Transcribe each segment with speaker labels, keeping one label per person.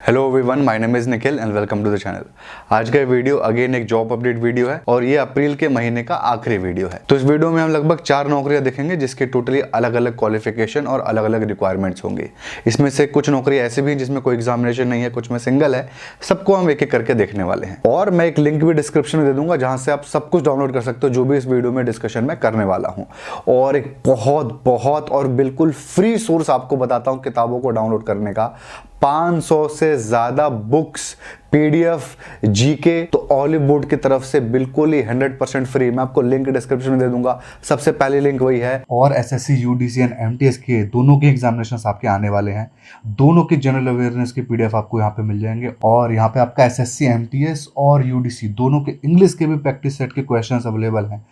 Speaker 1: Hello everyone, my name is Nikhil and welcome to the channel. आज का video again एक job update video है और ये अप्रैल के महीने का आखिरी वीडियो है। तो इस वीडियो में हम लगभग 4 नौकरियां देखेंगे जिसके टोटली अलग अलग क्वालिफिकेशन और अलग अलग रिक्वायरमेंट्स होंगी। इसमें से कुछ नौकरी ऐसी भी हैं जिसमें कोई एग्जामिनेशन नहीं है, कुछ में सिंगल है। सबको हम एक एक करके देखने वाले हैं और मैं एक लिंक भी डिस्क्रिप्शन में दे दूंगा जहां से आप सब कुछ डाउनलोड कर सकते हो जो भी इस वीडियो में डिस्कशन में करने वाला हूं। और एक बहुत और बिल्कुल फ्री सोर्स आपको बताता हूं किताबों को डाउनलोड करने का। 500 से ज्यादा बुक्स, पीडीएफ, जीके तो ऑलिव बोर्ड की तरफ से बिल्कुल ही 100% फ्री। मैं आपको लिंक डिस्क्रिप्शन में दे दूंगा। सबसे पहली लिंक वही है। और एसएससी, यूडीसी एंड एमटीएस के दोनों के एग्जामिनेशंस आपके आने वाले हैं। दोनों की जनरल अवेयरनेस की पीडीएफ आपको यहाँ पे मिल जाएंगे और यहाँ पे आपका एसएससी, एमटीएस और यूडीसी दोनों के इंग्लिश के भी प्रैक्टिस सेट के क्वेश्चंस अवेलेबल हैं।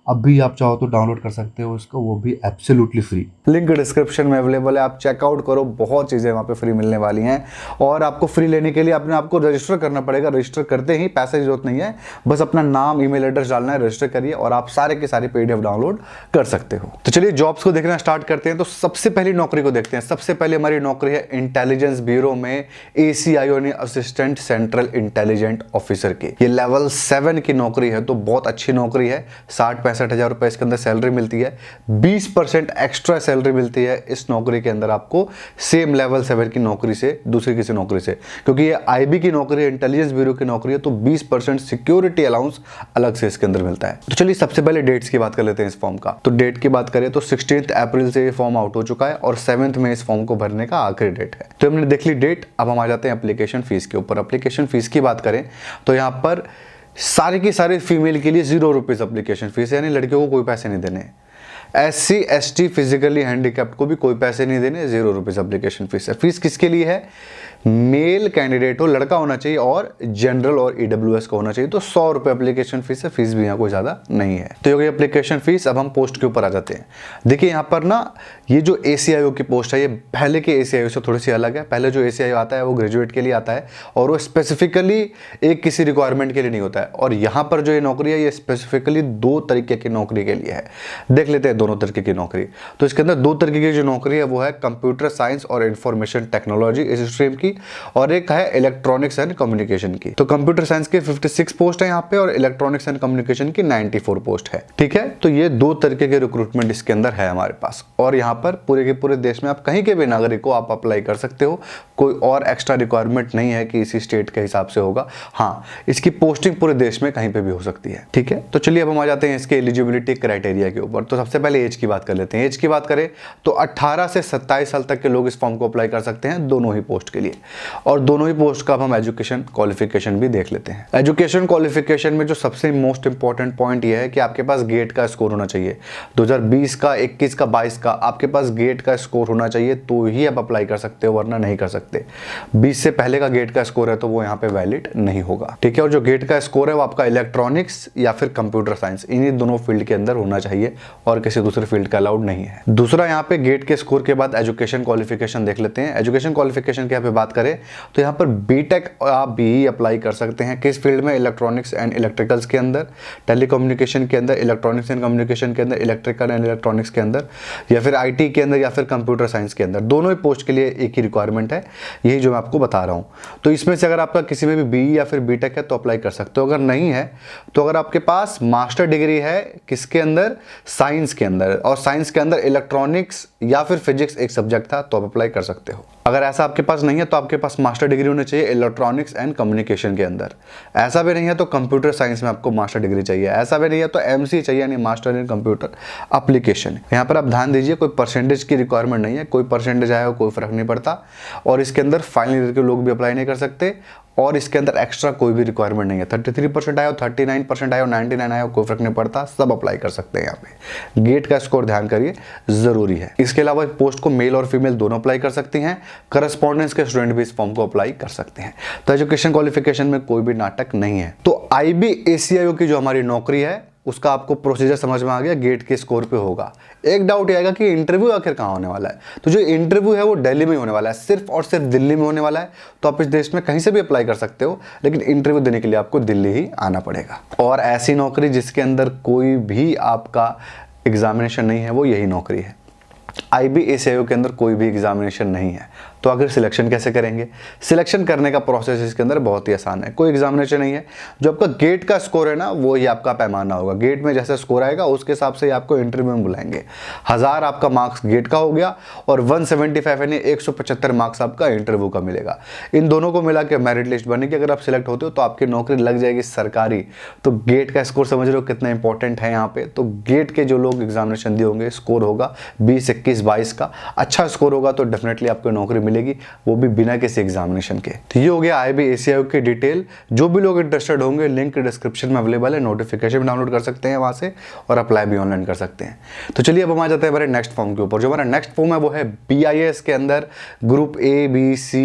Speaker 1: अभी आप चाहो तो डाउनलोड कर सकते हो उसको, वो भी एब्सोल्युटली फ्री। लिंक डिस्क्रिप्शन में अवेलेबल है, आप चेकआउट करो। बहुत चीज़ें वहाँ पे फ्री मिलने वाली हैं और आपको फ्री लेने के लिए अपने आपको रजिस्टर करना पड़ेगा। रजिस्टर करते ही पैसे की जरूरत नहीं है, बस अपना नाम, ईमेल एड्रेस डालना है, रजिस्टर करिए और आप सारे के सारे पीडीएफ डाउनलोड कर सकते हो। तो चलिए जॉब्स को देखना स्टार्ट करते हैं। तो सबसे पहली नौकरी को देखते हैं। सबसे पहले हमारी नौकरी है इंटेलिजेंस ब्यूरो में ACIO यानी असिस्टेंट सेंट्रल इंटेलिजेंट ऑफिसर की। ये लेवल 7 की नौकरी है, तो बहुत अच्छी नौकरी है। 60-65 हजार रुपए इसके अंदर सैलरी मिलती है। 20% एक्स्ट्रा सैलरी मिलती है इस नौकरी के अंदर आपको, सेम लेवल 7 की नौकरी से, दूसरी किसी नौकरी से। क्योंकि ये IB की नौकरी है, इंटेलिजेंस ब्यूरो की नौकरी है, तो 20% सिक्योरिटी अलाउंस अलग से इसके अंदर मिलता है। तो चलिए सबसे पहले डेट्स की बात कर लेते हैं इस फॉर्म का। तो डेट की बात करें तो 16 अप्रैल से ये फॉर्म आउट हो चुका है और 7 में इस फॉर्म को भरने का आखिरी डेट है। तो हमने देख ली डेट। अब हम आ जाते हैं एप्लीकेशन फीस के ऊपर। एप्लीकेशन फीस की बात करें तो यहाँ पर सारे की सारे फीमेल के लिए 0 रुपीज एप्लीकेशन फीस है, यानी लड़कियों को कोई पैसे नहीं देने। SC ST फिजिकली हैंडीकैप्ड को भी कोई पैसे नहीं देने, 0 रुपीज एप्लीकेशन फीस है। फीस किसके लिए है? मेल कैंडिडेट हो, लड़का होना चाहिए और जनरल और EWS का होना चाहिए। तो 100 रुपये एप्लीकेशन फीस है। फीस भी यहाँ कोई ज़्यादा नहीं है। तो ये एप्लीकेशन फीस। अब हम पोस्ट के ऊपर आ जाते हैं। देखिए यहाँ पर ना, ये जो ACIO की पोस्ट है ये पहले के ACIO से थोड़ी सी अलग है। पहले जो ACIO आता है वो ग्रेजुएट के लिए आता है और वो स्पेसिफिकली एक किसी रिक्वायरमेंट के लिए नहीं होता है। और यहाँ पर जो ये नौकरी है ये स्पेसिफिकली 2 तरीके की नौकरी के लिए है। देख लेते हैं दोनों तरीके की नौकरी। तो इसके अंदर 2 तरीके की जो नौकरी है वो है कंप्यूटर साइंस और इंफॉर्मेशन टेक्नोलॉजी इस स्ट्रीम की, और एक है इलेक्ट्रॉनिक्स एंड कम्युनिकेशन की। तो कंप्यूटर साइंस के 56 पोस्ट है यहाँ पे और इलेक्ट्रॉनिक्स एंड कम्युनिकेशन की 94 पोस्ट है। ठीक है, तो ये 2 तरीके के रिक्रूटमेंट इसके अंदर है हमारे पास। और यहाँ पर पूरे के पूरे देश में आप कहीं के भी नागरिक को आप अप्लाई कर सकते हो। कोई और एक्स्ट्रा रिक्वायरमेंट नहीं है कि इसी स्टेट के हिसाब से होगा। हाँ, इसकी पोस्टिंग पूरे देश में कहीं पे भी हो सकती है। ठीक है, तो चलिए अब हम आ जाते हैं इसके एलिजिबिलिटी क्राइटेरिया के ऊपर। तो सबसे पहले एज की बात कर लेते हैं। एज की बात करें तो 18 से 27 साल तक के लोग इस फॉर्म को अप्लाई कर सकते हैं, दोनों ही पोस्ट के लिए। और दोनों ही पोस्ट का अब हम एजुकेशन क्वालिफिकेशन भी देख लेते हैं। एजुकेशन क्वालिफिकेशन में जो सबसे मोस्ट इंपॉर्टेंट पॉइंट ये है कि आपके पास गेट का स्कोर होना चाहिए। 2020 का, 21 का, 22 का आपके पास गेट का स्कोर होना चाहिए, तो ही आप अप्लाई कर सकते हो, वरना नहीं कर सकते। 20 से पहले का गेट का स्कोर है तो वो यहाँ पे वैलिड नहीं होगा। ठीक है, और जो गेट का स्कोर है वो आपका इलेक्ट्रॉनिक्स या फिर कंप्यूटर साइंस, इन्हीं दोनों फील्ड के अंदर होना चाहिए और किसी दूसरे फील्ड का अलाउड नहीं है। दूसरा, यहाँ पे गेट के स्कोर के बाद एजुकेशन क्वालिफिकेशन देख लेते हैं। एजुकेशन क्वालिफिकेशन की यहाँ पे बात करें तो यहाँ पर बीटेक आप BE अप्लाई कर सकते हैं। किस फील्ड में? इलेक्ट्रॉनिक्स एंड इलेक्ट्रिकल्स के अंदर, टेलीकम्युनिकेशन के अंदर, इलेक्ट्रॉनिक्स एंड कम्युनिकेशन के अंदर, इलेक्ट्रिकल एंड इलेक्ट्रॉनिक्स के अंदर, या फिर IT के अंदर, या फिर कंप्यूटर साइंस के अंदर। दोनों ही पोस्ट के लिए एक ही रिक्वायरमेंट है, यही जो मैं आपको बता रहा हूँ। तो इसमें से अगर आपका किसी में भी BE या फिर बीटेक है तो अप्लाई कर सकते हो। अगर नहीं है तो अगर आपके पास मास्टर डिग्री है किसके अंदर? साइंस के अंदर, और साइंस के अंदर इलेक्ट्रॉनिक्स या फिर फिजिक्स एक सब्जेक्ट था तो आप अप्लाई कर सकते हो। अगर ऐसा आपके पास नहीं है तो आपके पास मास्टर डिग्री होनी चाहिए इलेक्ट्रॉनिक्स एंड कम्युनिकेशन के अंदर। ऐसा भी नहीं है तो कंप्यूटर साइंस में आपको मास्टर डिग्री चाहिए। ऐसा भी नहीं है तो MC चाहिए, यानी मास्टर इन कंप्यूटर एप्लीकेशन। यहाँ पर आप ध्यान दीजिए, कोई परसेंटेज की रिक्वायरमेंट नहीं है, कोई परसेंटेज आया हो कोई फर्क नहीं पड़ता। और इसके अंदर फाइनल ईयर के लोग भी अप्लाई नहीं कर सकते और इसके अंदर एक्स्ट्रा कोई भी रिक्वायरमेंट नहीं है। 33% आया हो, 39% आया हो, 99 आया हो, कोई फर्क नहीं पड़ता, सब अप्लाई कर सकते हैं। यहाँ पे गेट का स्कोर ध्यान करिए, जरूरी है। इसके अलावा पोस्ट को मेल और फीमेल दोनों अप्लाई कर सकती हैं। करस्पॉन्डेंस के स्टूडेंट भी इस फॉर्म को अप्लाई कर सकते हैं। तो एजुकेशन क्वालिफिकेशन में कोई भी नाटक नहीं है। तो IB ACIO की जो हमारी नौकरी है उसका आपको प्रोसीजर समझ में आ गया, गेट के स्कोर पे होगा। एक डाउट ये आएगा कि इंटरव्यू आखिर कहाँ होने वाला है। तो जो इंटरव्यू है वो दिल्ली में होने वाला है, सिर्फ और सिर्फ दिल्ली में होने वाला है। तो आप इस देश में कहीं से भी अप्लाई कर सकते हो, लेकिन इंटरव्यू देने के लिए आपको दिल्ली ही आना पड़ेगा। और ऐसी नौकरी जिसके अंदर कोई भी आपका एग्जामिनेशन नहीं है वो यही नौकरी है। IB ACIO के अंदर कोई भी एग्जामिनेशन नहीं है। तो आखिर सिलेक्शन कैसे करेंगे? सिलेक्शन करने का प्रोसेस इसके अंदर बहुत ही आसान है, कोई एग्जामिनेशन नहीं है। जो आपका गेट का स्कोर है ना, वो ही आपका पैमाना होगा। गेट में जैसे स्कोर आएगा उसके हिसाब से आपको इंटरव्यू में बुलाएंगे। 1000 आपका मार्क्स गेट का हो गया और 175 यानी 175 मार्क्स आपका इंटरव्यू का मिलेगा। इन दोनों को मिला के मेरिट लिस्ट बनेगी। अगर आप सिलेक्ट होते हो तो आपकी नौकरी लग जाएगी सरकारी। तो गेट का स्कोर समझ रहे हो कितना इंपॉर्टेंट है यहाँ पे। तो गेट के जो लोग एग्जामिनेशन दिए होंगे, स्कोर होगा 20, 21, 22 का। अच्छा स्कोर होगा तो डेफिनेटली आपको नौकरी मिलेगी, वो भी बिना किसी एग्जामिनेशन के। तो ये हो गया IB ACIU की डिटेल। जो भी लोग इंटरेस्टेड होंगे लिंक डिस्क्रिप्शन में अवेलेबल है, नोटिफिकेशन डाउनलोड कर सकते हैं वहां से और अप्लाई भी ऑनलाइन कर सकते हैं। तो चलिए अब हम आ जाते हैं हमारे नेक्स्ट फॉर्म के ऊपर। जो हमारा नेक्स्ट फॉर्म है वो है BIS के अंदर ग्रुप A B C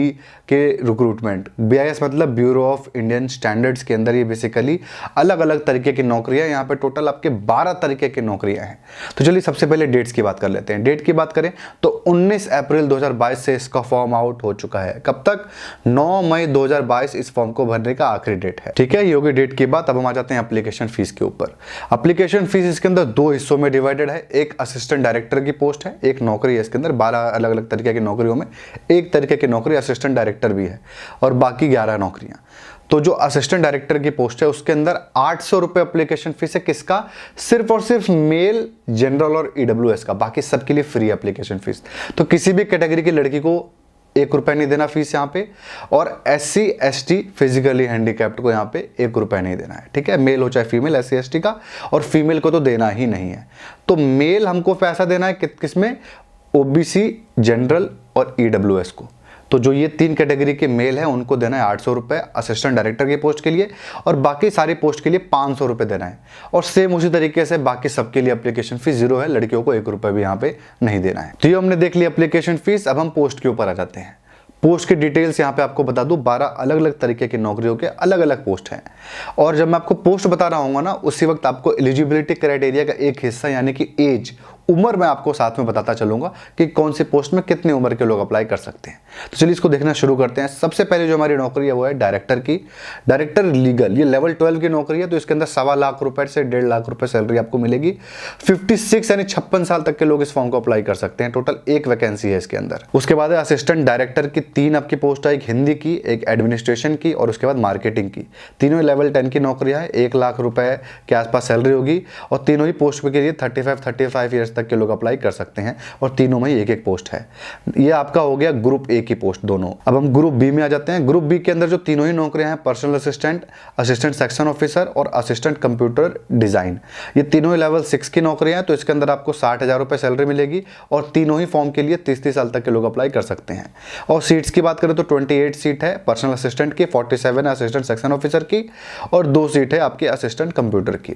Speaker 1: के रिक्रूटमेंट। BIS मतलब ब्यूरो ऑफ इंडियन स्टैंडर्ड्स के अंदर ये बेसिकली अलग अलग तरीके की नौकरियां, यहाँ पे टोटल आपके 12 तरीके की नौकरियां हैं। तो चलिए सबसे पहले डेट्स की बात कर लेते हैं। डेट की बात करें तो 19 अप्रैल 2022 से इसका फॉर्म आउट हो चुका है। कब तक? 9 मई 2022 इस फॉर्म को भरने का आखिरी डेट है। ठीक है, ये होगी डेट की बात। अब हम आ जाते हैं एप्लीकेशन फीस के ऊपर। एप्लीकेशन फीस इसके अंदर 2 हिस्सों में डिवाइडेड है। एक असिस्टेंट डायरेक्टर की पोस्ट है, एक नौकरी है इसके अंदर। 12 अलग अलग तरीके की नौकरियों में एक तरीके की नौकरी असिस्टेंट डायरेक्टर भी है और बाकी 11 नौकरियां। तो जो असिस्टेंट डायरेक्टर की पोस्ट है उसके अंदर 800 रुपए एप्लीकेशन फीस है। किसका? सिर्फ और सिर्फ मेल, जनरल और EWS का। बाकी सबके लिए फ्री एप्लीकेशन फीस। तो किसी भी कैटेगरी की लड़की को 1 रुपए नहीं देना फीस यहाँ पे, और SC ST फिजिकली हैंडीकैप्ड को यहाँ पे 1 रुपए नहीं देना है। ठीक है, मेल हो चाहे फीमेल, SC ST का, और फीमेल को तो देना ही नहीं है। तो मेल हमको पैसा देना है किसमें? OBC, जनरल और EWS को। तो जो ये 3 कैटेगरी के मेल हैं उनको देना है 800 रुपए असिस्टेंट डायरेक्टर की पोस्ट के लिए, और बाकी सारी पोस्ट के लिए 500 रुपए देना है। और सेम उसी तरीके से बाकी सबके लिए एप्लीकेशन फीस 0 है, लड़कियों को 1 रुपए भी यहाँ पे नहीं देना है। तो ये हमने देख लिया एप्लीकेशन फीस। अब हम पोस्ट के ऊपर आ जाते हैं। पोस्ट की डिटेल्स यहाँ पे आपको बता दूं, 12 अलग अलग तरीके की नौकरियों के अलग अलग पोस्ट हैं। और जब मैं आपको पोस्ट बता रहा हूँ ना, उसी वक्त आपको एलिजिबिलिटी क्राइटेरिया का एक हिस्सा यानी कि एज, उम्र मैं आपको साथ में बताता चलूंगा कि कौन सी पोस्ट में कितनी उम्र के लोग अप्लाई कर सकते हैं। तो चलिए इसको देखना शुरू करते हैं। सबसे पहले जो हमारी नौकरी है वो है डायरेक्टर की। डायरेक्टर लीगल, ये लेवल 12 की नौकरी है। तो इसके अंदर 1.25 लाख रुपए से 1.5 लाख रुपए सैलरी आपको मिलेगी। 56 यानी 56 साल तक के लोग इस फॉर्म को अप्लाई कर सकते हैं। टोटल 1 वैकेंसी है इसके अंदर। उसके बाद है असिस्टेंट डायरेक्टर की 3 आपकी पोस्ट है, एक हिंदी की, एक एडमिनिस्ट्रेशन की और उसके बाद मार्केटिंग की। तीनों लेवल 10 की नौकरियां है। 1 लाख रुपए के आसपास सैलरी होगी और तीनों ही पोस्ट के लिए 35 ईयर्स तक के लोग अप्लाई कर सकते हैं और तीनों में एक पोस्ट है। ये आपका हो गया ग्रुप A की पोस्ट दोनों। अब हम ग्रुप B में आ जाते हैं। ग्रुप B के अंदर जो तीनों ही नौकरियां हैं, personal assistant, assistant section officer और असिस्टेंट कंप्यूटर डिजाइन, ये तीनों ही लेवल 6 की नौकरियां हैं। तो इसके अंदर आपको 60,000 रुपए सैलरी मिलेगी और तीनों ही फॉर्म के लिए 30 साल तक के लोग अप्लाई कर सकते हैं। और सीट्स की बात करें तो 28 सीट है पर्सनल असिस्टेंट की, 47 असिस्टेंट सेक्शन ऑफिसर की और 2 सीट है आपके असिस्टेंट कंप्यूटर की।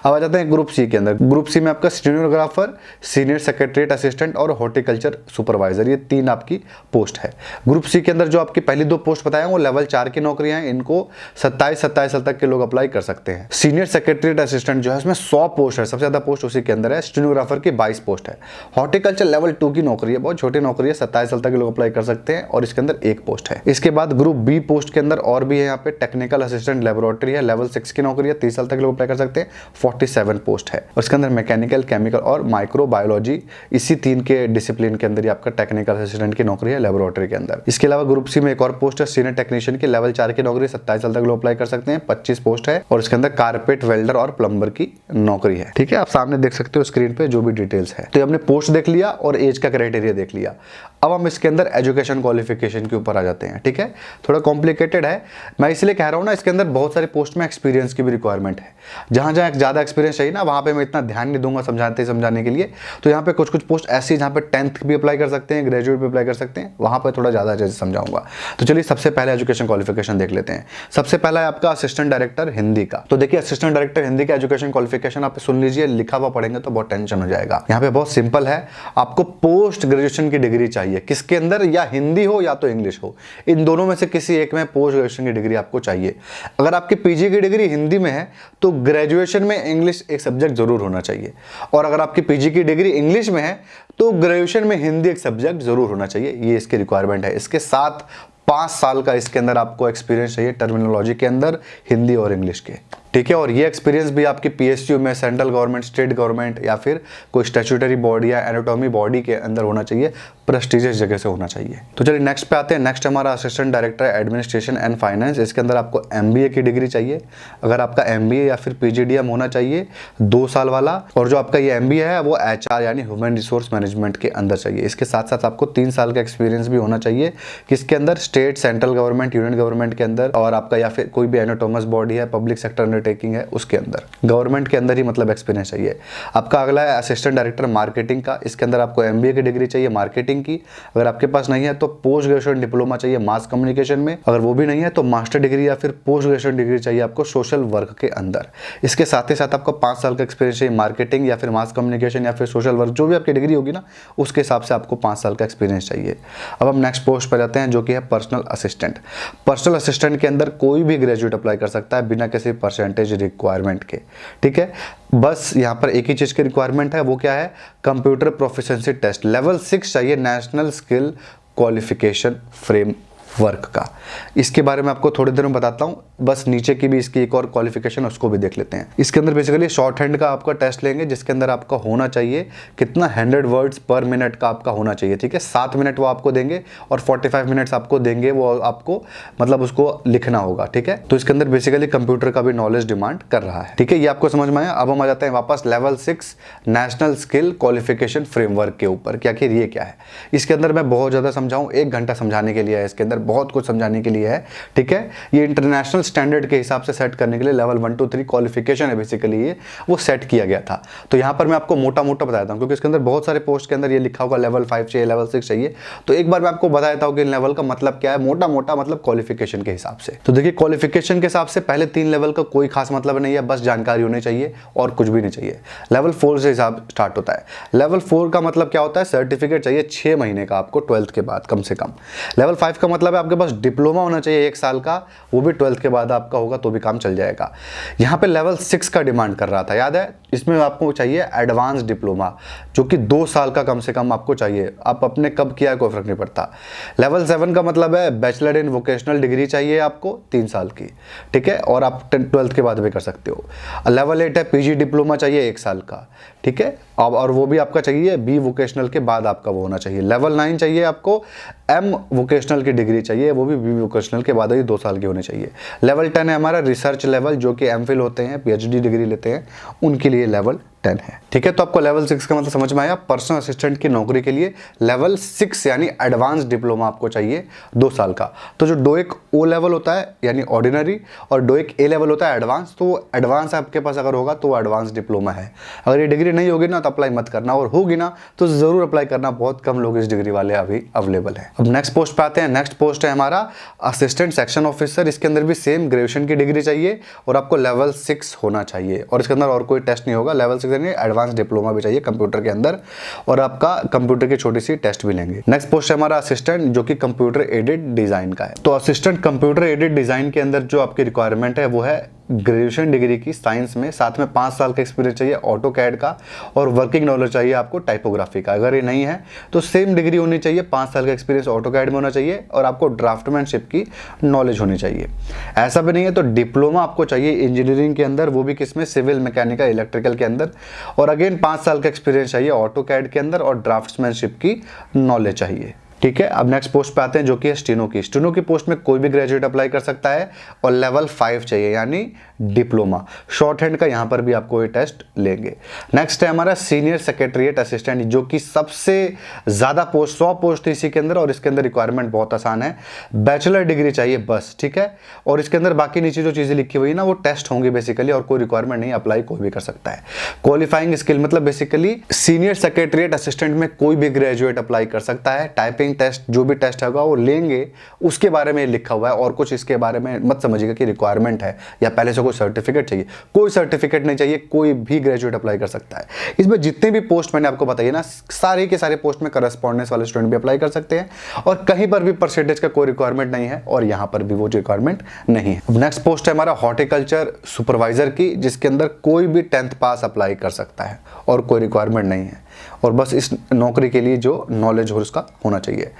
Speaker 1: अब आ जाते हैं ग्रुप C के अंदर। ग्रुप C में आपका स्टेनोग्राफर, सीनियर सेक्रेटरीट असिस्टेंट और हॉर्टिकल्चर सुपरवाइजर, ये 3 आपकी पोस्ट है। ग्रुप C के अंदर जो आपकी पहली 2 पोस्ट बताया वो लेवल 4 की नौकरियां हैं। इनको 27 साल तक के लोग अप्लाई कर सकते हैं। सीनियर सेक्रेटरीट असिस्टेंट जो है उसमें 100 पोस्ट है, सबसे ज्यादा पोस्ट उसी के अंदर है। स्टेनोग्राफर की 22 पोस्ट है। हॉर्टिकल्चर लेवल 2 की नौकरी है, बहुत छोटी नौकरी है, 27 साल तक के लोग अप्लाई कर सकते हैं और इसके अंदर 1 पोस्ट है। इसके बाद ग्रुप B पोस्ट के अंदर और भी है, यहाँ पे टेक्निकल असिस्टेंट लेबोरेटरी है, लेवल 6 की नौकरी है, 30 साल तक लोग अप्लाई कर सकते हैं, 47 पोस्ट है। और इसके अंदर मैकेनिकल, केमिकल और माइक्रोबायोलॉजी, इसी 3 के डिसिप्लिन के अंदर ही आपका टेक्निकल असिस्टेंट की नौकरी है लेबोरेटरी के अंदर। इसके अलावा ग्रुप C में एक और पोस्ट है सीनियर टेक्नीशियन की, लेवल 4 की नौकरी, 27 साल तक लोग अप्लाई कर सकते हैं, 25 पोस्ट है। और इसके अंदर कारपेट वेल्डर और प्लम्बर की नौकरी है। ठीक है, आप सामने देख सकते हो स्क्रीन पे जो भी डिटेल्स है। तो हमने पोस्ट देख लिया और एज का क्राइटेरिया देख लिया। अब हम इसके अंदर एजुकेशन क्वालिफिकेशन के ऊपर आ जाते हैं। ठीक है, थोड़ा कॉम्प्लिकेटेड है, मैं इसलिए कह रहा हूँ ना, इसके अंदर बहुत सारी पोस्ट में एक्सपीरियंस की भी रिक्वायरमेंट है। जहां जहां ज्यादा एक्सपीरियंस चाहिए ना, वहां पे मैं इतना ध्यान नहीं दूंगा समझाने के लिए। तो यहाँ पे कुछ पोस्ट ऐसी जहां पे 10th भी अप्लाई कर सकते हैं, ग्रेजुएट भी अप्लाई कर सकते हैं, वहां पर थोड़ा ज्यादा अच्छे से समझाऊंगा। तो चलिए सबसे पहले एजुकेशन क्वालिफिकेशन देख लेते हैं। सबसे पहला है आपका असिस्टेंट डायरेक्टर हिंदी का। तो देखिए असिस्टेंट डायरेक्टर हिंदी का एजुकेशन क्वालिफिकेशन आप सुन लीजिए, लिखा हुआ पढ़ेंगे तो बहुत टेंशन हो जाएगा। यहाँ पे बहुत सिंपल है, आपको पोस्ट ग्रेजुएशन की डिग्री चाहिए। किसके अंदर? या हिंदी हो या तो इंग्लिश हो, इन दोनों में से किसी एक में पोस्ट ग्रेजुएशन की डिग्री आपको चाहिए। अगर आपकी पीजी की डिग्री हिंदी में है तो ग्रेजुएशन में इंग्लिश एक सब्जेक्ट जरूर होना चाहिए, और अगर आपकी पीजी की डिग्री इंग्लिश में है तो ग्रेजुएशन में हिंदी एक सब्जेक्ट जरूर होना चाहिए। ये इसकी रिक्वायरमेंट है। इसके साथ 5 साल का इसके अंदर आपको एक्सपीरियंस चाहिए टर्मिनोलॉजी के अंदर, हिंदी और इंग्लिश के। ठीक है। और ये एक्सपीरियंस भी आपकी पीएसयू में, सेंट्रल गवर्नमेंट, स्टेट गवर्नमेंट या फिर कोई स्टैट्यूटरी बॉडी या एनाटॉमी बॉडी के अंदर होना चाहिए, प्रेस्टिजियस जगह से होना चाहिए। तो चलिए नेक्स्ट पे आते हैं। नेक्स्ट हमारा assistant director administration and finance. इसके अंदर आपको एमबीए की डिग्री चाहिए। अगर आपका एमबीए या फिर पीजीडीएम होना चाहिए 2 साल वाला, और जो आपका ये एमबीए है वो एचआर यानी ह्यूमन रिसोर्स मैनेजमेंट के अंदर चाहिए। इसके साथ साथ आपको 3 साल का एक्सपीरियंस भी होना चाहिए, किसके अंदर, state, central government, union government के अंदर, और आपका या फिर कोई भी एनाटोमस बॉडी है, पब्लिक सेक्टर अंडरटेकिंग है उसके अंदर, गवर्नमेंट के अंदर ही मतलब एक्सपीरियंस चाहिए। आपका अगला है असिस्टेंट डायरेक्टर मार्केटिंग का। इसके अंदर आपको एमबीए की डिग्री चाहिए मार्केटिंग की। अगर आपके पास नहीं है तो पोस्ट ग्रेजुएशन डिप्लोमा चाहिए मास कम्युनिकेशन में। अगर वो भी नहीं है तो मास्टर डिग्री या फिर पोस्ट ग्रेजुएशन डिग्री चाहिए आपको सोशल वर्क के अंदर। इसके साथ ही साथ आपको 5 साल का एक्सपीरियंस चाहिए मार्केटिंग या फिर मास कम्युनिकेशन या फिर सोशल वर्क, जो भी आपकी डिग्री होगी ना उसके हिसाब से आपको 5 साल का एक्सपीरियंस चाहिए। अब हम नेक्स्ट पोस्ट पर जाते हैं जो कि है पर्सनल असिस्टेंट। पर्सनल असिस्टेंट के अंदर कोई भी ग्रेजुएट अप्लाई कर सकता है बिना किसी परसेंटेज रिक्वायरमेंट के। ठीक है, बस यहाँ पर एक ही चीज़ की रिक्वायरमेंट है, वो क्या है, कंप्यूटर प्रोफिशिएंसी टेस्ट लेवल 6 चाहिए, नेशनल स्किल क्वालिफिकेशन फ्रेमवर्क का। इसके बारे में आपको थोड़ी देर में बताता हूँ, बस नीचे की भी इसकी एक और क्वालिफिकेशन उसको भी देख लेते हैं। इसके अंदर बेसिकली शॉर्ट हैंड का आपका टेस्ट लेंगे, जिसके अंदर आपका होना चाहिए कितना 100 वर्ड्स पर मिनट का आपका होना चाहिए। ठीक है, 7 मिनट वो आपको देंगे और 45 मिनट्स आपको देंगे, वो आपको मतलब उसको लिखना होगा। ठीक है, तो इसके अंदर बेसिकली कंप्यूटर का भी नॉलेज डिमांड कर रहा है। ठीक है, ये आपको समझ में आया। अब हम आ जाते हैं वापस level 6 national skill qualification framework के ऊपर कि आखिर ये क्या है। इसके अंदर मैं बहुत ज़्यादा समझाऊँ, 1 घंटा समझाने के लिए है, इसके अंदर बहुत कुछ समझाने के लिए है। ठीक है, ये इंटरनेशनल स्टैंडर्ड के हिसाब से सेट करने के लिए लेवल 1 to 3 क्वालिफिकेशन है बेसिकली, ये वो सेट किया गया था। तो यहाँ पर मैं आपको मोटा मोटा बताता हूँ, क्योंकि इसके अंदर बहुत सारे पोस्ट के अंदर ये लिखा होगा लेवल 5 चाहिए, लेवल 6 चाहिए। तो एक बार मैं आपको बता देता हूँ कि लेवल का मतलब क्या है, मोटा मोटा मतलब क्वालिफिकेशन के हिसाब से। तो देखिए, क्वालिफिकेशन के हिसाब से पहले 3 लेवल का कोई खास मतलब नहीं है, बस जानकारी होनी चाहिए और कुछ भी नहीं चाहिए। लेवल 4 से हिसाब स्टार्ट होता है। लेवल 4 का मतलब क्या होता है, सर्टिफिकेट चाहिए 6 महीने का आपको 12th के बाद कम से कम। लेवल 5 का मतलब है आपके पास डिप्लोमा होना चाहिए 1 साल का, वो भी 12th के बाद आपका होगा तो भी काम चल जाएगा। यहाँ पे लेवल 6 का डिमांड कर रहा था, याद है, इसमें आपको चाहिए एडवांस डिप्लोमा, जो कि 2 साल का कम से कम आपको चाहिए। आप अपने कब किया है कोई फर्क नहीं पड़ता। लेवल 7 का मतलब है बैचलर इन वोकेशनल डिग्री चाहिए आपको 3 साल की। ठीक है, और आप 12th के बाद भी कर सकते हो। लेवल 8 है पीजी डिप्लोमा चाहिए 1 साल का। ठीक है, अब और वो भी आपका चाहिए बी वोकेशनल के बाद आपका वो होना चाहिए। लेवल 9 चाहिए आपको एम वोकेशनल की डिग्री चाहिए, वो भी बी वोकेशनल के बाद ही 2 साल की होनी चाहिए। लेवल 10 है हमारा रिसर्च लेवल, जो कि एमफिल होते हैं, पीएचडी डिग्री लेते हैं, उनके लिए लेवल 10 है। ठीक है, तो आपको लेवल 6 का मतलब समझ में आया। पर्सनल असिस्टेंट की नौकरी के लिए लेवल 6 यानी एडवांस डिप्लोमा आपको चाहिए 2 साल का। तो जो डोएक ओ लेवल होता है यानी ऑर्डिनरी, और डोएक ए लेवल होता है एडवांस, तो एडवांस आपके पास अगर होगा तो एडवांस डिप्लोमा है। अगर ये डिग्री नहीं होगी ना तो अप्लाई मत करना, और होगी ना तो जरूर अप्लाई करना, बहुत कम लोग इस डिग्री वाले अभी अवेलेबल है। अब नेक्स्ट पोस्ट पे आते हैं। नेक्स्ट पोस्ट है हमारा असिस्टेंट सेक्शन ऑफिसर। इसके अंदर भी सेम ग्रेजुएशन की डिग्री चाहिए और आपको लेवल 6 होना चाहिए, और इसके अंदर और कोई टेस्ट नहीं होगा। लेवल 6 एडवांस डिप्लोमा भी चाहिए कंप्यूटर के अंदर, और आपका कंप्यूटर की छोटी सी टेस्ट भी लेंगे। नेक्स्ट पोस्ट है हमारा असिस्टेंट, जो कि कंप्यूटर एडेड डिजाइन का है। तो असिस्टेंट कंप्यूटर एडेड डिजाइन के अंदर जो आपकी रिक्वायरमेंट है वो है ग्रेजुएशन डिग्री की साइंस में, साथ में 5 साल का एक्सपीरियंस चाहिए ऑटो कैड का, और वर्किंग नॉलेज चाहिए आपको टाइपोग्राफी का। अगर ये नहीं है तो सेम डिग्री होनी चाहिए, 5 साल का एक्सपीरियंस ऑटो कैड में होना चाहिए, और आपको ड्राफ्टमैनशिप की नॉलेज होनी चाहिए। ऐसा भी नहीं है तो डिप्लोमा आपको चाहिए इंजीनियरिंग के अंदर, वो भी किसमें, सिविल, मैकेनिकल, इलेक्ट्रिकल के अंदर, और अगेन 5 साल का एक्सपीरियंस चाहिए ऑटो कैड के अंदर, और ड्राफ्टमैनशिप की नॉलेज चाहिए। ठीक है, अब नेक्स्ट पोस्ट पे आते हैं जो कि है स्टेनो की। स्टेनो की पोस्ट में कोई भी ग्रेजुएट अप्लाई कर सकता है, और लेवल 5 चाहिए यानी डिप्लोमा। शॉर्ट हैंड का यहाँ पर भी आपको ये टेस्ट लेंगे। नेक्स्ट है हमारा सीनियर सेक्रेटरीट असिस्टेंट, जो कि सबसे ज़्यादा पोस्ट, 100 पोस्ट इसी के अंदर, और इसके अंदर रिक्वायरमेंट बहुत आसान है, बैचलर डिग्री चाहिए बस। ठीक है, और इसके अंदर बाकी नीचे जो चीज़ें लिखी हुई है ना वो टेस्ट होंगे बेसिकली, और कोई रिक्वायरमेंट नहीं, अप्लाई कोई भी कर सकता है। क्वालिफाइंग स्किल मतलब बेसिकली सीनियर सेक्रेटरीट असिस्टेंट में कोई भी ग्रेजुएट अप्लाई कर सकता है। टाइपिंग टेस्ट, जो भी टेस्ट होगा वो लेंगे, उसके बारे में लिखा हुआ है, और कुछ इसके बारे में मत समझिएगा कि रिक्वायरमेंट है या पहले से कोई सर्टिफिकेट चाहिए। कोई सर्टिफिकेट नहीं चाहिए, कोई भी ग्रेजुएट अप्लाई कर सकता है। इसमें जितने भी पोस्ट मैंने आपको बताइए ना, सारे के सारे पोस्ट में करस्पॉन्डेंस वाले स्टूडेंट भी अप्लाई कर सकते हैं, और कहीं पर भी परसेंटेज का कोई रिक्वायरमेंट नहीं है, और यहाँ पर भी वो रिक्वायरमेंट नहीं है। अब नेक्स्ट पोस्ट है हमारा हॉर्टिकल्चर सुपरवाइजर की, जिसके अंदर कोई भी 10th पास अप्लाई कर सकता है और कोई रिक्वायरमेंट नहीं है। और बस इस नौकरी के लिए जो नॉलेज हो उसका होना चाहिए।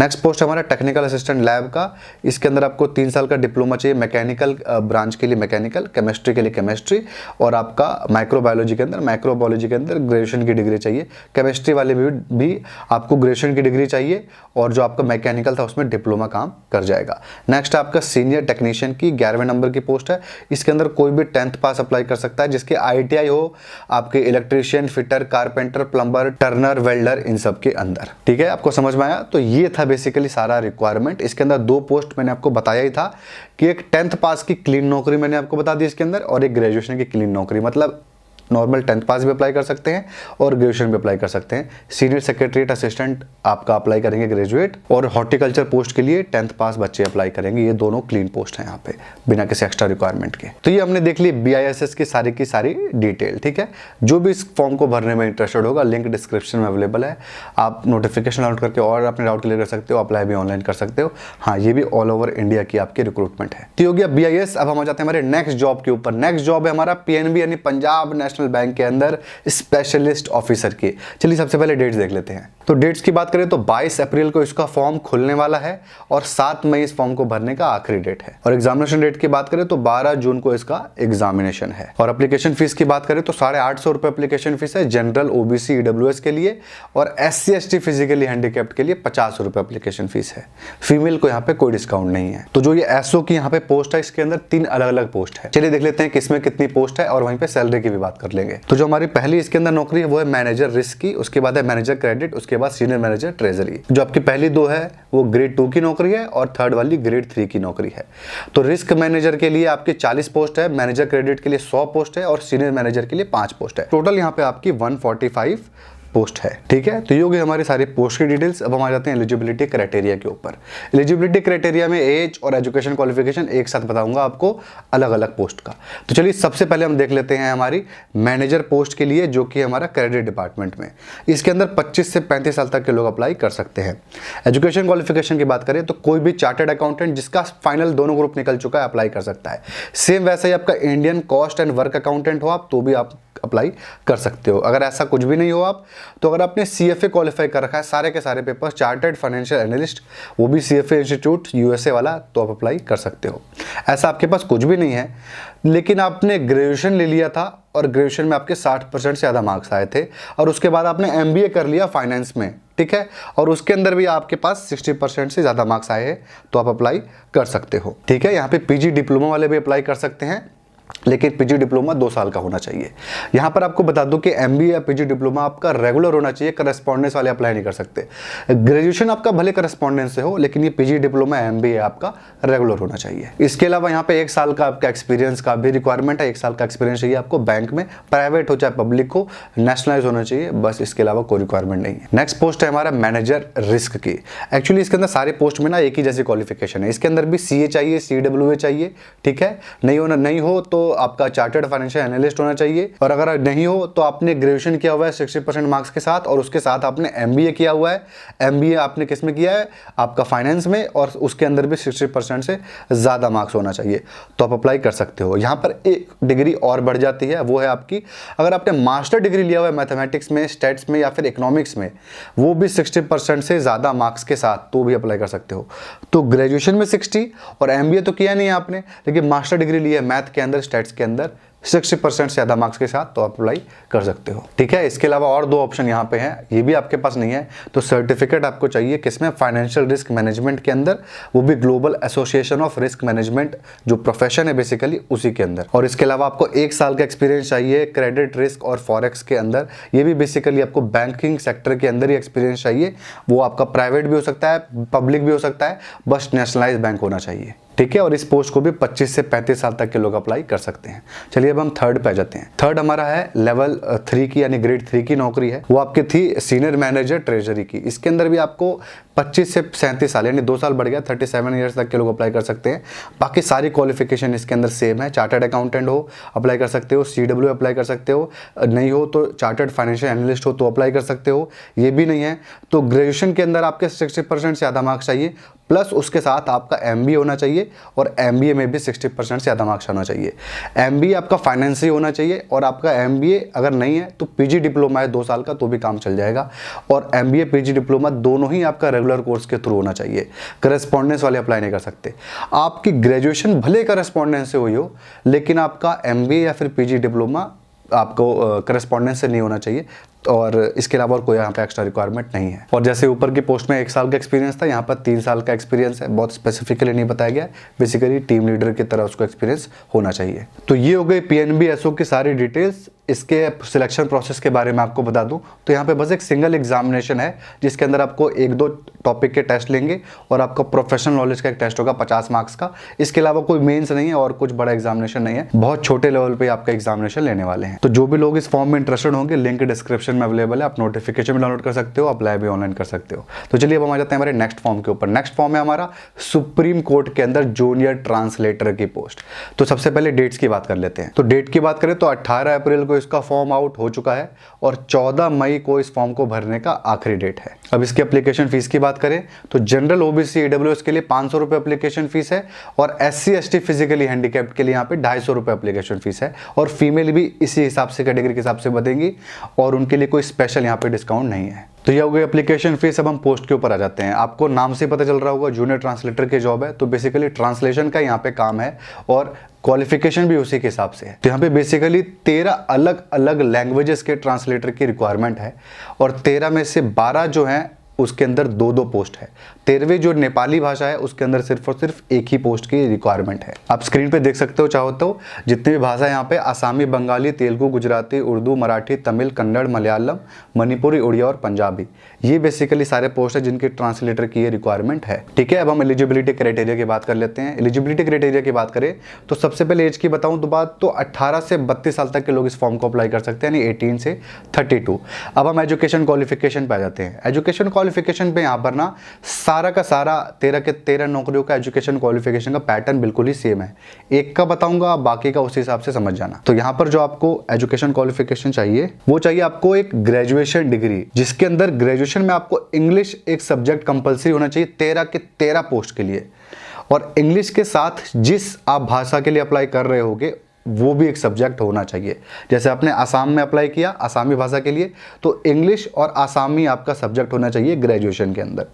Speaker 1: नेक्स्ट पोस्ट हमारा टेक्निकल असिस्टेंट लैब का। इसके अंदर आपको 3 साल का डिप्लोमा चाहिए, मैकेनिकल ब्रांच के लिए मैकेनिकल, केमिस्ट्री के लिए केमिस्ट्री, और आपका माइक्रोबायोलॉजी के अंदर ग्रेजुएशन की डिग्री चाहिए। केमिस्ट्री वाले भी आपको ग्रेजुएशन की डिग्री चाहिए, और जो आपका मैकेनिकल था उसमें डिप्लोमा काम कर जाएगा। नेक्स्ट आपका सीनियर टेक्नीशियन की 11वें नंबर की पोस्ट है। इसके अंदर कोई भी 10th पास अप्लाई कर सकता है, जिसके ITI हो, आपके electrician, fitter, carpenter, plumber, turner, welder, इन सब के अंदर। ठीक है, आपको समझ में आया? तो ये था बेसिकली सारा रिक्वायरमेंट। इसके अंदर 2 पोस्ट मैंने आपको बताया ही था कि एक 10th पास की क्लीन नौकरी मैंने आपको बता दी इसके अंदर, और एक ग्रेजुएशन की क्लीन नौकरी, मतलब नॉर्मल 10th पास भी अप्लाई कर सकते हैं और ग्रेजुएशन भी अप्लाई कर सकते हैं। सीनियर सेक्रेटरीट असिस्टेंट आपका अप्लाई करेंगे ग्रेजुएट, और हॉर्टिकल्चर पोस्ट के लिए 10th पास बच्चे अप्लाई करेंगे। ये दोनों क्लीन पोस्ट हैं यहाँ पे बिना किसी एक्स्ट्रा रिक्वायरमेंट के। तो ये हमने देख ली BISS की सारी डिटेल। ठीक है, जो भी इस फॉर्म को भरने में इंटरेस्टेड होगा, लिंक डिस्क्रिप्शन में अवेलेबल है। आप नोटिफिकेशन डाउनलोड करके और अपने डाउट क्लियर कर सकते हो, अप्लाई भी ऑनलाइन कर सकते हो। हाँ, ये भी ऑल ओवर इंडिया की आपकी रिक्रूटमेंट है। तो हो गया BIS। अब हम आ जाते हैं हमारे नेक्स्ट जॉब के ऊपर। नेक्स्ट जॉब है हमारा PNB यानी पंजाब नेशनल बैंक के अंदर स्पेशलिस्ट ऑफिसर की। चलिए सबसे पहले डेट्स देख लेते हैं। तो डेट्स की बात करें तो 22 अप्रैल को इसका फॉर्म खुलने वाला है, और 7 मई इस फॉर्म को भरने का आखिरी डेट है। और एग्जामिनेशन डेट की बात करें तो 12 जून को इसका एग्जामिनेशन है। और एप्लीकेशन फीस की बात करें तो 850 रुपए एप्लीकेशन फीस है जनरल, OBC, EWS के लिए, और SC ST फिजिकली हैंडीकैप्ड के लिए 50 रुपए एप्लीकेशन फीस है। फीमेल को यहाँ पे कोई डिस्काउंट नहीं है। तो जो ये SO की यहाँ पे पोस्ट है, इसके अंदर 3 अलग अलग पोस्ट है। चलिए देख लेते हैं किसमें कितनी पोस्ट है, और वहीं पे सैलरी की भी बात कर लेंगे। तो जो हमारी पहली इसके अंदर नौकरी है वो है मैनेजर रिस्क की, उसके बाद है मैनेजर क्रेडिट, उसके बाद सीनियर मैनेजर ट्रेजरी। जो आपकी पहली 2 है वो ग्रेड 2 की नौकरी है, और थर्ड वाली ग्रेड 3 की नौकरी है। तो रिस्क मैनेजर के लिए आपकी 40 पोस्ट है, मैनेजर क्रेडिट के लिए 100 पोस्ट है, और सीनियर मैनेजर के लिए 5 पोस्ट है। टोटल यहाँ पे आपकी 145 पोस्ट है। ठीक है, तो ये हो गई हमारी सारी पोस्ट की डिटेल्स। अब हम आ जाते हैं एलिजिबिलिटी क्राइटेरिया के ऊपर। एलिजिबिलिटी क्राइटेरिया में एज और एजुकेशन क्वालिफिकेशन एक साथ बताऊंगा आपको अलग अलग पोस्ट का। तो चलिए सबसे पहले हम देख लेते हैं हमारी मैनेजर पोस्ट के लिए, जो कि हमारा क्रेडिट डिपार्टमेंट में। इसके अंदर 25 से 35 साल तक के लोग अप्लाई कर सकते हैं। एजुकेशन क्वालिफिकेशन की बात करें तो कोई भी चार्टर्ड अकाउंटेंट जिसका फाइनल दोनों ग्रुप निकल चुका है अप्लाई कर सकता है। सेम वैसे ही आपका Indian cost and work accountant हो आप, तो भी आप अप्लाई कर सकते हो। अगर ऐसा कुछ भी नहीं हो आप, तो अगर आपने CFA क्वालिफाई कर रखा है, सारे के सारे पेपर्स, चार्टर्ड फाइनेंशियल एनालिस्ट, वो भी CFA इंस्टीट्यूट USA वाला, तो आप अप्लाई कर सकते हो। ऐसा आपके पास कुछ भी नहीं है, लेकिन आपने ग्रेजुएशन ले लिया था और ग्रेजुएशन में आपके 60% से ज़्यादा मार्क्स आए थे, और उसके बाद आपने MBA कर लिया फाइनेंस में, ठीक है, और उसके अंदर भी आपके पास 60% से ज़्यादा मार्क्स आए हैं, तो आप अप्लाई कर सकते हो। ठीक है, यहाँ पे PG डिप्लोमा वाले भी अप्लाई कर सकते हैं, लेकिन PG डिप्लोमा 2 साल का होना चाहिए। यहाँ पर आपको बता दूं कि MBA या PG डिप्लोमा आपका रेगुलर होना चाहिए, करस्पॉन्डेंस वाले अप्लाई नहीं कर सकते। ग्रेजुएशन आपका भले करस्पॉन्डेंस से हो, लेकिन ये PG डिप्लोमा MBA आपका रेगुलर होना चाहिए। इसके अलावा यहाँ पे 1 साल का आपका एक्सपीरियंस का भी रिक्वायरमेंट है। 1 साल का एक्सपीरियंस चाहिए आपको बैंक में, प्राइवेट हो चाहे पब्लिक हो, नेशनलाइज होना चाहिए, बस इसके अलावा कोई रिक्वायरमेंट नहीं है। नेक्स्ट पोस्ट है हमारा मैनेजर रिस्क की। एक्चुअली इसके अंदर सारे पोस्ट में ना एक ही जैसी क्वालिफिकेशन है। इसके अंदर भी CA चाहिए, CWA चाहिए, ठीक है, नहीं हो तो आपका चार्टर्ड फाइनेंशियल एनालिस्ट होना चाहिए, और अगर नहीं हो तो आपने ग्रेजुएशन किया हुआ है 60% मार्क्स के साथ, और उसके साथ आपने MBA किया हुआ है। MBA आपने किस में किया है? आपका फाइनेंस में, और उसके अंदर भी 60% से ज़्यादा मार्क्स होना चाहिए, तो आप अप्लाई कर सकते हो। यहाँ पर एक डिग्री और बढ़ जाती है, वो है आपकी, अगर आपने मास्टर डिग्री लिया हुआ है मैथमेटिक्स में, स्टैट्स में या फिर इकोनॉमिक्स में, वो भी 60% से ज़्यादा मार्क्स के साथ, तो भी अप्लाई कर सकते हो। तो ग्रेजुएशन में 60 और MBA तो किया नहीं है आपने, लेकिन मास्टर डिग्री ली है मैथ के अंदर, स्टैट्स के अंदर 60% से ज़्यादा मार्क्स के साथ, तो आप अप्लाई कर सकते हो। ठीक है, इसके अलावा और 2 ऑप्शन यहाँ पे हैं, ये भी आपके पास नहीं है, तो सर्टिफिकेट आपको चाहिए किसमें? फाइनेंशियल रिस्क मैनेजमेंट के अंदर, वो भी global association of risk management जो प्रोफेशन है बेसिकली, उसी के अंदर। और इसके अलावा आपको 1 साल का एक्सपीरियंस चाहिए क्रेडिट रिस्क और फॉरेक्स के अंदर, ये भी बेसिकली आपको बैंकिंग सेक्टर के अंदर ही एक्सपीरियंस चाहिए। वो आपका प्राइवेट भी हो सकता है, पब्लिक भी हो सकता है, बस नेशनलाइज बैंक होना चाहिए। ठीक है, और इस पोस्ट को भी 25 से 35 साल तक के लोग अप्लाई कर सकते हैं। चलिए अब हम थर्ड पे आ जाते हैं। थर्ड हमारा है लेवल 3 की यानी ग्रेड 3 की नौकरी है, वो आपकी थी सीनियर मैनेजर ट्रेजरी की। इसके अंदर भी आपको 25 से 37 साल यानी 2 साल बढ़ गया, 37 ईयर्स तक के लोग अप्लाई कर सकते हैं। बाकी सारी क्वालिफिकेशन इसके अंदर सेम है। चार्टर्ड अकाउंटेंट हो अप्लाई कर सकते हो, CW अप्लाई कर सकते हो, नहीं हो तो चार्टर्ड फाइनेंशियल एनालिस्ट हो तो अप्लाई कर सकते हो। ये भी नहीं है तो ग्रेजुएशन के अंदर आपके 60% से ज़्यादा मार्क्स चाहिए, प्लस उसके साथ आपका MBA होना चाहिए और MBA में भी 60% से ज़्यादा मार्क्स आना चाहिए। MBA आपका फाइनेंस ही होना चाहिए, और आपका MBA अगर नहीं है तो PG डिप्लोमा है 2 साल का, तो भी काम चल जाएगा। और MBA PG डिप्लोमा दोनों ही आपका रेगुलर कोर्स के थ्रू होना चाहिए, करस्पॉन्डेंस वाले अप्लाई नहीं कर सकते। आपकी ग्रेजुएशन भले करस्पॉन्डेंस से हुई हो, लेकिन आपका MBA या फिर PG डिप्लोमा आपको करस्पॉन्डेंस से नहीं होना चाहिए, और इसके अलावा और कोई यहाँ पे एक्स्ट्रा रिक्वायरमेंट नहीं है। और जैसे ऊपर की पोस्ट में 1 साल का एक्सपीरियंस था, यहाँ पर 3 साल का एक्सपीरियंस है। बहुत स्पेसिफिकली नहीं बताया गया है, बेसिकली टीम लीडर की तरह उसको एक्सपीरियंस होना चाहिए। तो ये हो गई PNB SO की सारी डिटेल्स। इसके सिलेक्शन प्रोसेस के बारे में आपको बता दूं तो यहाँ पे बस एक सिंगल एग्जामिनेशन है, जिसके अंदर आपको 1-2 टॉपिक के टेस्ट लेंगे और आपका प्रोफेशनल नॉलेज का एक टेस्ट होगा 50 मार्क्स का। इसके अलावा कोई मेंस नहीं है और कुछ बड़ा एग्जामिनेशन नहीं है, बहुत छोटे लेवल पे आपका एग्जामिनेशन लेने वाले हैं। तो जो भी लोग इस फॉर्म में इंटरेस्टेड होंगे, लिंक डिस्क्रिप्शन में अवेलेबल है, आप नोटिफिकेशन भी डाउनलोड कर सकते हो, अप्लाई भी ऑनलाइन कर सकते हो। तो चलिए अब हम आ जाते हैं हमारे नेक्स्ट फॉर्म के ऊपर। नेक्स्ट फॉर्म है हमारा सुप्रीम कोर्ट के अंदर जूनियर ट्रांसलेटर की पोस्ट। तो सबसे पहले डेट्स की बात कर लेते हैं। तो डेट की बात करें तो 18 अप्रैल को इसका फॉर्म आउट हो चुका है और 14 मई को इस फॉर्म को भरने का आखिरी डेट है। अब इसकी एप्लीकेशन फीस की बात करें तो जनरल OBC EWS के लिए 500 रुपये एप्लीकेशन फीस है, और SC ST फिजिकली हैंडीकैप्ड के लिए यहाँ पे 250 रुपये एप्लीकेशन फीस है, और फीमेल भी इसी हिसाब से कैटेगरी के हिसाब से बतेंगी, और उनके लिए कोई स्पेशल यहाँ पे डिस्काउंट नहीं है। तो ये हो गई एप्लीकेशन फीस। अब हम पोस्ट के ऊपर आ जाते हैं। आपको नाम से पता चल रहा होगा जूनियर ट्रांसलेटर की जॉब है, तो बेसिकली ट्रांसलेशन का यहाँ पे काम है, और क्वालिफिकेशन भी उसी के हिसाब से है। तो यहाँ पे बेसिकली 13 अलग अलग लैंग्वेजेस के ट्रांसलेटर की रिक्वायरमेंट है, और 13 में से 12 जो हैं उसके अंदर 2-2 पोस्ट है। 13वीं जो नेपाली भाषा है उसके अंदर सिर्फ और सिर्फ एक ही पोस्ट की रिक्वायरमेंट है। आप स्क्रीन पे देख सकते हो चाहो तो जितनी भी भाषा यहाँ पे आसामी, बंगाली, तेलुगु, गुजराती, उर्दू, मराठी, तमिल, कन्नड़, मलयालम, मणिपुरी, उड़िया और पंजाबी, ये बेसिकली सारे पोस्ट है जिनकी ट्रांसलेटर की ये रिक्वायरमेंट है। ठीक है, अब हम एलिजिबिलिटी क्राइटेरिया की बात कर लेते हैं। एलिजिबिलिटी क्राइटेरिया की बात करें तो सबसे पहले एज की बताऊं तो बात तो 18 से 32 साल तक के लोग इस फॉर्म को अप्लाई कर सकते हैं, यानी 18 से 32। अब हम एजुकेशन क्वालिफिकेशन पे आ जाते हैं। एजुकेशन क्वालिफिकेशन पे यहाँ पर ना सारा का सारा 13 के 13 नौकरियों का एजुकेशन क्वालिफिकेशन का पैटर्न बिल्कुल ही सेम है। एक का बताऊंगा, बाकी का उसी हिसाब से समझ जाना। तो यहाँ पर जो आपको एजुकेशन क्वालिफिकेशन चाहिए वो चाहिए आपको एक ग्रेजुएशन डिग्री, जिसके अंदर ग्रेजुएशन में आपको इंग्लिश एक सब्जेक्ट कंपलसरी होना चाहिए 13 के 13 पोस्ट के लिए, और इंग्लिश के साथ जिस आप भाषा के लिए अप्लाई कर रहे होगे वो भी एक सब्जेक्ट होना चाहिए। जैसे आपने आसाम में अप्लाई किया आसामी भाषा के लिए, तो इंग्लिश और आसामी आपका सब्जेक्ट होना चाहिए ग्रेजुएशन के अंदर।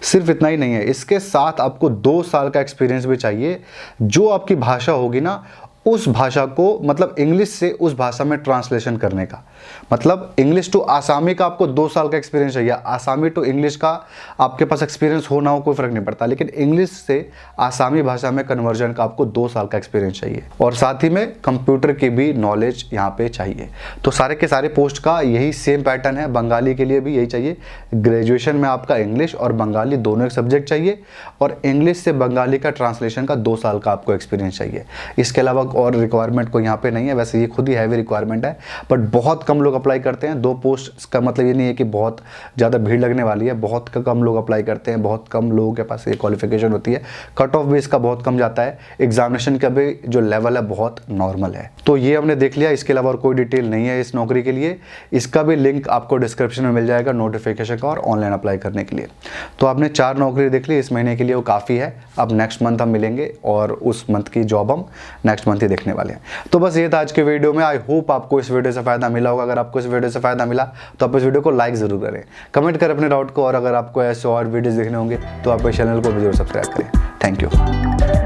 Speaker 1: सिर्फ इतना ही नहीं है, इसके साथ आपको 2 साल का एक्सपीरियंस भी चाहिए। जो आपकी भाषा होगी ना उस भाषा को, मतलब इंग्लिश से उस भाषा में ट्रांसलेशन करने का, मतलब इंग्लिश टू आसामी का आपको 2 साल का एक्सपीरियंस चाहिए। आसामी टू इंग्लिश का आपके पास एक्सपीरियंस हो ना हो कोई फर्क नहीं पड़ता, लेकिन इंग्लिश से आसामी भाषा में कन्वर्जन का आपको 2 साल का एक्सपीरियंस चाहिए, और साथ ही में कंप्यूटर की भी नॉलेज यहाँ पे चाहिए। तो सारे के सारे पोस्ट का यही सेम पैटर्न है। बंगाली के लिए भी यही चाहिए, ग्रेजुएशन में आपका इंग्लिश और बंगाली दोनों एक सब्जेक्ट चाहिए, और इंग्लिश से बंगाली का ट्रांसलेशन का 2 साल का आपको एक्सपीरियंस चाहिए। इसके अलावा और रिक्वायरमेंट को यहाँ पे नहीं है, वैसे ये खुद ही हैवी रिक्वायरमेंट है, बट बहुत कम लोग अप्लाई करते हैं। 2 पोस्ट का मतलब ये नहीं है कि बहुत ज़्यादा भीड़ लगने वाली है, बहुत कम लोग अप्लाई करते हैं, बहुत कम लोगों के पास ये क्वालिफिकेशन होती है। कट ऑफ भी इसका बहुत कम जाता है, एग्जामिनेशन का भी जो लेवल है बहुत नॉर्मल है। तो ये हमने देख लिया, इसके अलावा और कोई डिटेल नहीं है इस नौकरी के लिए। इसका भी लिंक आपको डिस्क्रिप्शन में मिल जाएगा नोटिफिकेशन का और ऑनलाइन अप्लाई करने के लिए। तो आपने 4 नौकरी देख ली इस महीने के लिए, वो काफ़ी है। अब नेक्स्ट मंथ हम मिलेंगे और उस मंथ की जॉब हम नेक्स्ट मंथ ही देखने वाले हैं। तो बस ये था आज के वीडियो में। आई होप आपको इस वीडियो से फायदा मिला होगा। अगर आपको इस वीडियो से फायदा मिला तो आप इस वीडियो को लाइक जरूर करें, कमेंट करें अपने डाउट को, और अगर आपको ऐसे और वीडियोस देखने होंगे तो आप इस चैनल को भी जरूर सब्सक्राइब करें। Thank you.